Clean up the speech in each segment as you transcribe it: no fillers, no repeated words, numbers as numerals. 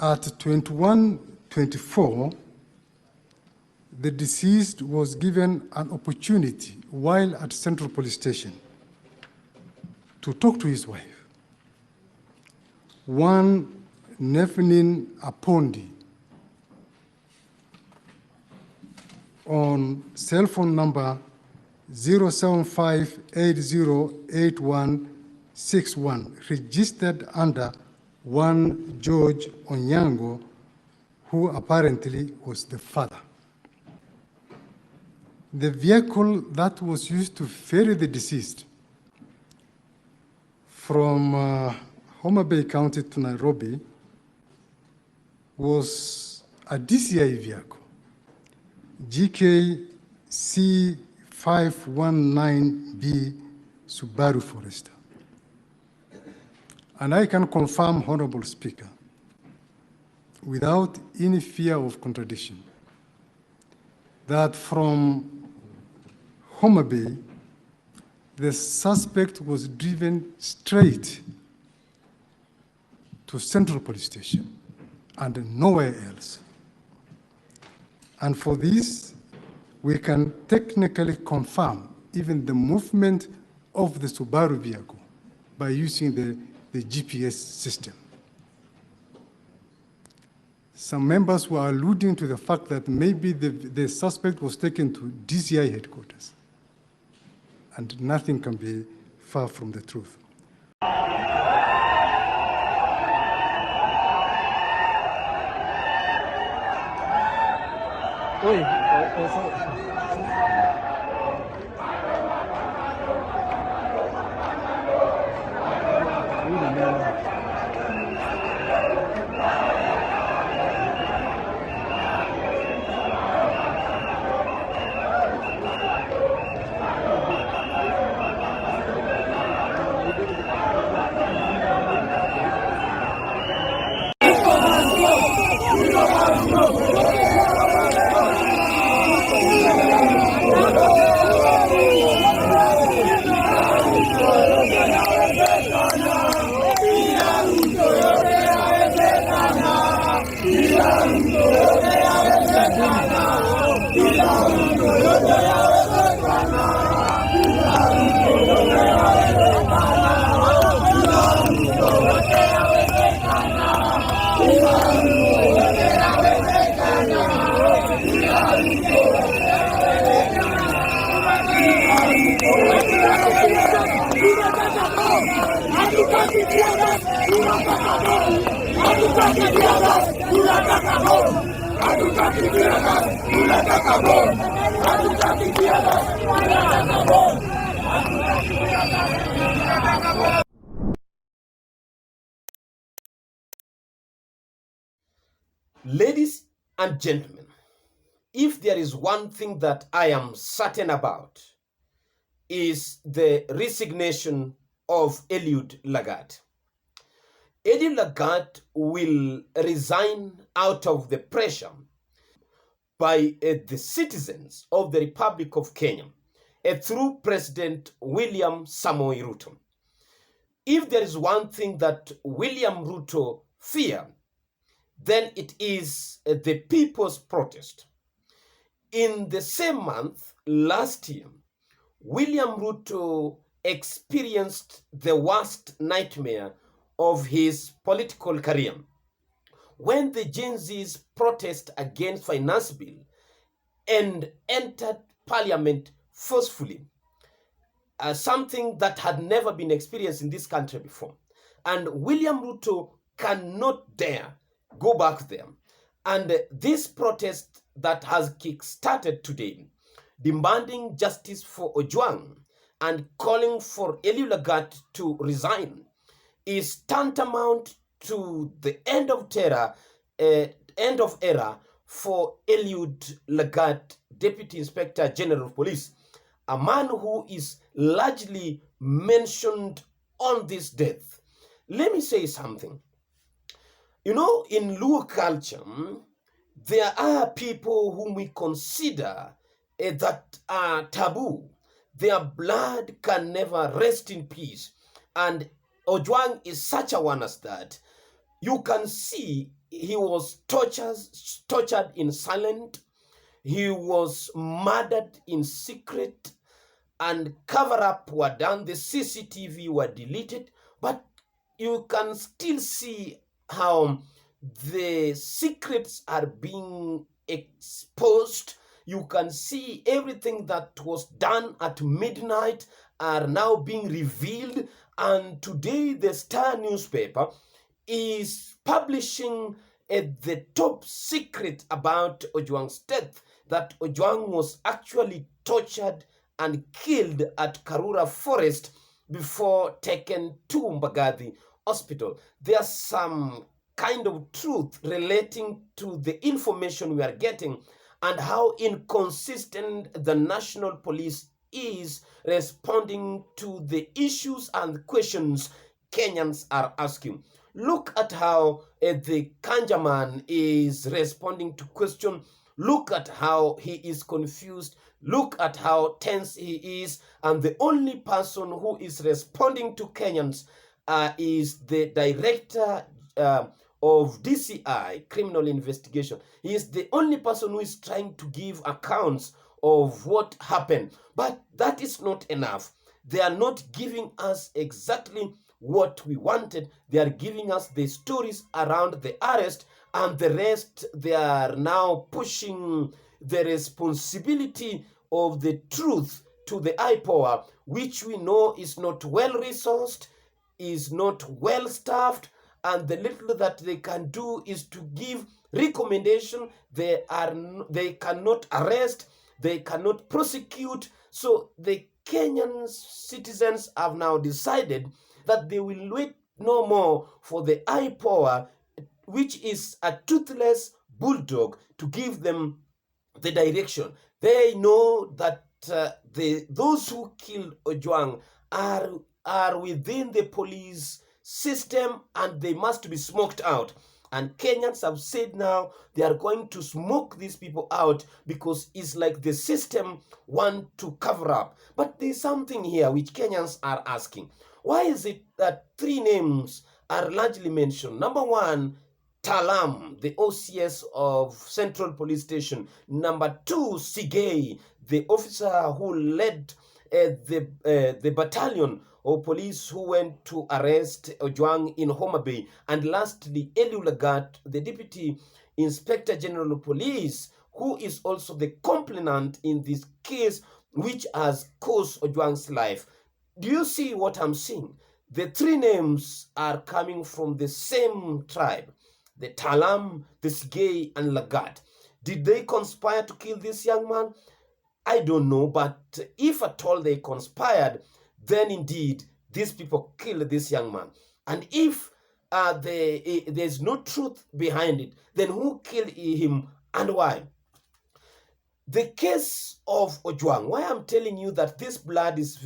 At 21:24, the deceased was given an opportunity while at Central Police Station to talk to his wife. One Nefnin Apondi on cell phone number 075808161, registered under one George Onyango, who apparently was the father. The vehicle that was used to ferry the deceased from Homa Bay County to Nairobi was a DCI vehicle, GKC 519B Subaru Forester. And I can confirm, Honorable Speaker, without any fear of contradiction, that from Homa Bay, the suspect was driven straight to Central Police Station and nowhere else. And for this, we can technically confirm even the movement of the Subaru vehicle by using the GPS system. Some members were alluding to the fact that maybe the suspect was taken to DCI headquarters, and nothing can be far from the truth. Ladies and gentlemen, if there is one thing that I am certain about, is the resignation of Eliud Lagat. Eliud Lagat will resign out of the pressure by the citizens of the Republic of Kenya through President William Samoei Ruto. If there is one thing that William Ruto fears, then it is the people's protest. In the same month last year, William Ruto experienced the worst nightmare of his political career when the Gen Z's protest against finance bill and entered parliament forcefully, something that had never been experienced in this country before. And William Ruto cannot dare go back there. And this protest that has kick-started today, demanding justice for Ojwang and calling for Eliud Lagat to resign, is tantamount to the end of era for Eliud Lagat, Deputy Inspector General of Police, a man who is largely mentioned on this death. Let me say something. You know, in Luo culture, there are people whom we consider that are taboo. Their blood can never rest in peace. And Ojwang is such a one as that. You can see he was tortured in silence. He was murdered in secret, and cover-up were done. The CCTV were deleted, but you can still see how the secrets are being exposed. You can see everything that was done at midnight are now being revealed. And today the Star newspaper is publishing the top secret about Ojwang's death, that Ojwang was actually tortured and killed at Karura forest before taken to Mbagathi hospital. There's some kind of truth relating to the information we are getting and how inconsistent the national police is responding to the issues and questions Kenyans are asking. Look at how the Kanjaman is responding to question. Look at how he is confused. Look at how tense he is. And the only person who is responding to Kenyans is the director of DCI, Criminal Investigation. He is the only person who is trying to give accounts of what happened. But that is not enough. They are not giving us exactly what we wanted. They are giving us the stories around the arrest, and the rest they are now pushing the responsibility of the truth to the IPOA, which we know is not well resourced, is not well staffed, and the little that they can do is to give recommendation. They cannot arrest, they cannot prosecute. So the Kenyan citizens have now decided that they will wait no more for the IPOA, which is a toothless bulldog, to give them the direction. They know that those who killed Ojwang are within the police system and they must be smoked out. And Kenyans have said now they are going to smoke these people out because it's like the system want to cover up. But there's something here which Kenyans are asking. Why is it that three names are largely mentioned? Number one, Talam, the OCS of Central Police Station. Number two, Sigei, the officer who led the battalion of police who went to arrest Ojwang in Homa Bay. And lastly, Eliud Lagat, the Deputy Inspector General of Police, who is also the complainant in this case, which has caused Ojwang's life. Do you see what I'm seeing? The three names are coming from the same tribe. The Talam, the Sigei, and Lagat. Did they conspire to kill this young man? I don't know, but if at all they conspired, then indeed these people killed this young man. And if there's no truth behind it, then who killed him and why? The case of Ojwang, why I'm telling you that this blood is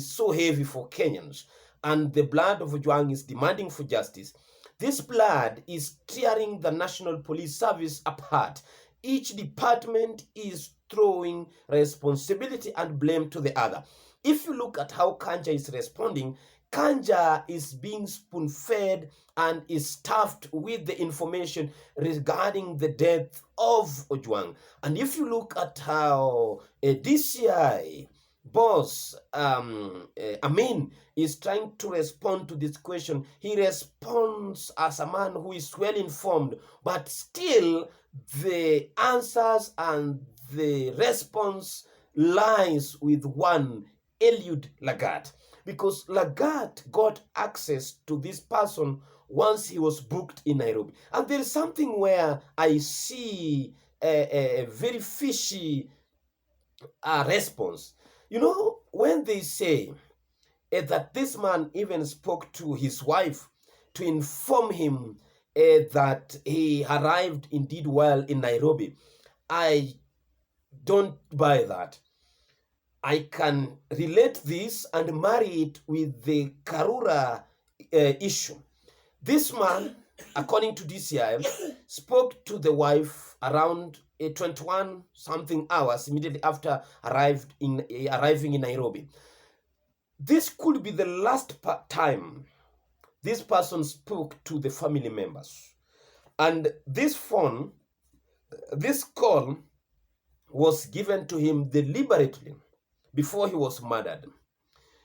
so heavy for Kenyans, and the blood of Ojwang is demanding for justice. This blood is tearing the National Police Service apart. Each department is throwing responsibility and blame to the other. If you look at how Kanja is responding, Kanja is being spoon-fed and is stuffed with the information regarding the death of Ojwang. And if you look at how a DCI boss, Amin, is trying to respond to this question, he responds as a man who is well informed, but still the answers and the response lies with one Eliud Lagat, because Lagat got access to this person once he was booked in Nairobi. And there is something where I see a very fishy response. You know, when they say that this man even spoke to his wife to inform him that he arrived indeed well in Nairobi, I don't buy that. I can relate this and marry it with the Karura issue. This man, according to DCI, spoke to the wife around 21 something hours immediately after arriving in Nairobi. This could be the last time this person spoke to the family members. And this call was given to him deliberately before he was murdered.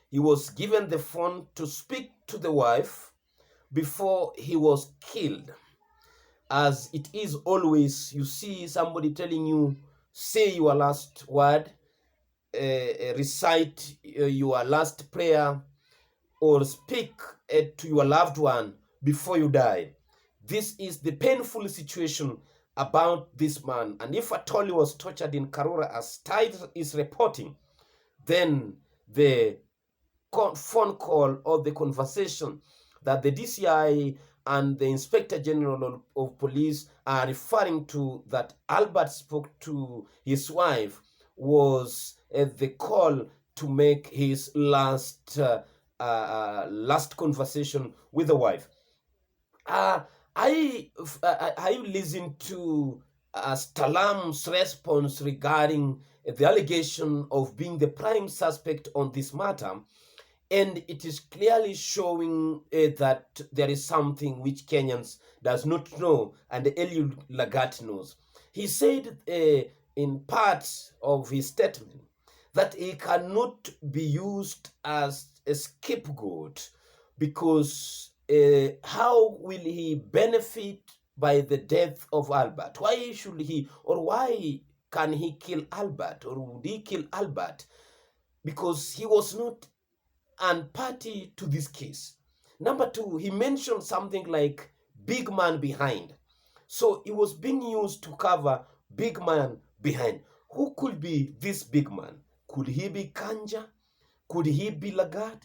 He was given the phone to speak to the wife before he was killed. As it is always, you see somebody telling you, say your last word, recite your last prayer, or speak to your loved one before you die. This is the painful situation about this man. And if at all he was tortured in Karura, as Tide is reporting, then the phone call or the conversation that the DCI and the Inspector General of Police are referring to, that Albert spoke to his wife, was the call to make his last conversation with the wife. I listened to Stalam's response regarding the allegation of being the prime suspect on this matter, and it is clearly showing that there is something which Kenyans does not know, and Eliud Lagat knows. He said in part of his statement that he cannot be used as a scapegoat, because how will he benefit by the death of Albert? Why should he, or why can he kill Albert, or would he kill Albert? Because he was not and party to this case. Number two, he mentioned something like big man behind. So he was being used to cover big man behind. Who could be this big man? Could he be Kanja? Could he be Lagat?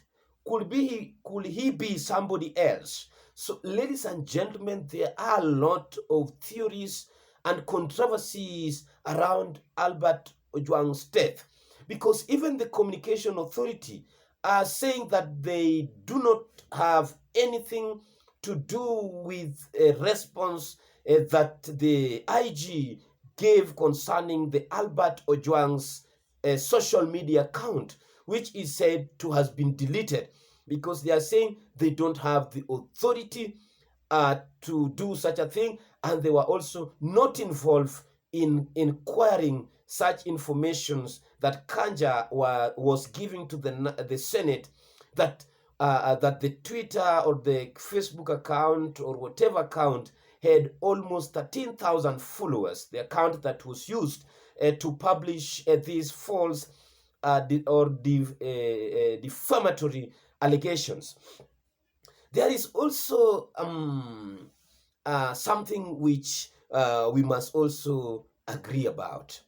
Could he be somebody else? So, ladies and gentlemen, there are a lot of theories and controversies around Albert Ojwang's death, because even the Communication Authority are saying that they do not have anything to do with a response that the IG gave concerning the Albert Ojwang's social media account, which is said to have been deleted, because they are saying they don't have the authority to do such a thing, and they were also not involved in inquiring such informations that Kanja was giving to the Senate, that the Twitter or the Facebook account or whatever account had almost 13,000 followers, the account that was used to publish these false or defamatory allegations. There is also something which we must also agree about.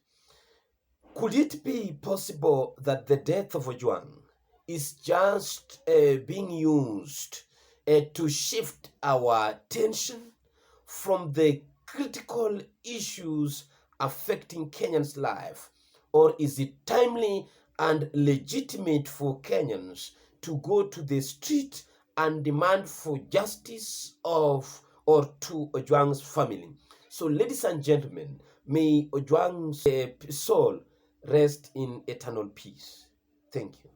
Could it be possible that the death of Ojwang is just being used to shift our attention from the critical issues affecting Kenyans' life? Or is it timely and legitimate for Kenyans to go to the street and demand for justice or to Ojwang's family? So, ladies and gentlemen, may Ojwang's soul rest in eternal peace. Thank you.